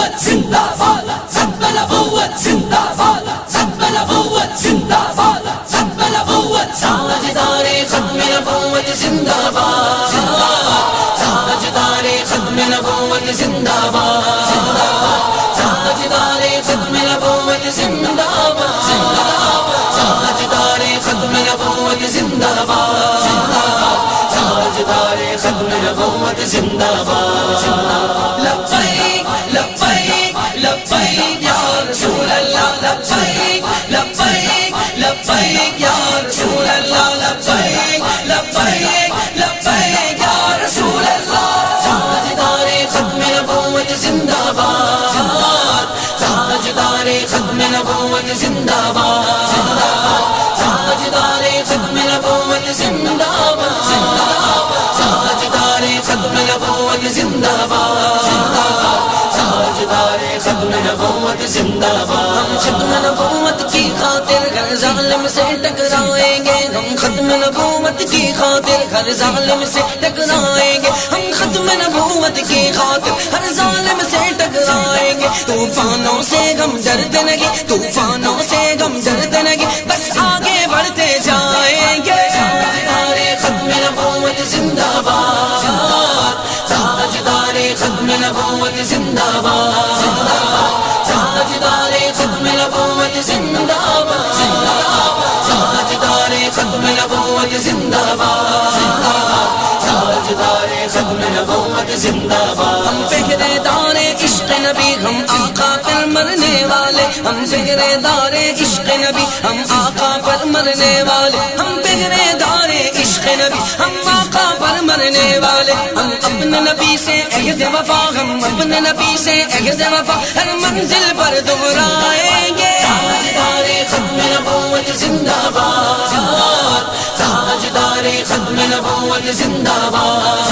نبوت زندہ باد، ختم نبوت زندہ باد، ختم نبوت زندہ باد، ختم نبوت تاجدار ختم نبوت زندہ باد، تاجدار ختم نبوت زندہ باد، تاجدار ختم نبوت زندہ باد، تاجدار ختم نبوت زندہ باد، تاجدار ختم نبوت زندہ باد۔ لبیک لبیک لبیک یا رسول اللہ، لبیک لبیک لبیک یا رسول اللہ، لبیک لبیک لبیک یا رسول اللہ۔ تاجدار ختم نبوت زندہ باد، تاجدار ختم نبوت زندہ باد، تاجدار ختم نبوت زندہ باد، تاجدار ختم نبوت زندہ باد، تاجدار ختم نبوت زندہ باد۔ ہم ختم نبوت کی خاطر ہر ظالم سے ٹکرائیں گے، ہم ختم نبوت کی خاطر ہر ظالم سے ٹکرائیں گے، ہم ختم نبوت کی خاطر ہر ظالم سے ٹکرائیں گے۔ طوفانوں سے غم ڈرتے نہیں، طوفانوں سے غم ڈرتے نہیں، بس آگے بڑھتے جائیں گے۔ تاجدار ختم نبوت زندہ باد، تاجدار ختم نبوت زندہ باد، تاجدار ختم نبوت زندہ باد، تاجدار ختم نبوت زندہ باد، تاجدار ختم نبوت زندہ باد۔ ہم پہرے دار عشق نبی، ہم آقا پر مرنے والے، ہم پہرے دار عشق نبی، ہم آقا پر مرنے والے، ہم پہرے دار عشق نبی، ہم آقا پر مرنے والے، ہم اپنے نبی سے عہد وفا، ہم اپنے نبی سے عہد وفا ہر منزل پر دہرائیں گے۔ تاجدار ختم نبوت زندہ باد، تاجدار ختم نبوت زندہ باد،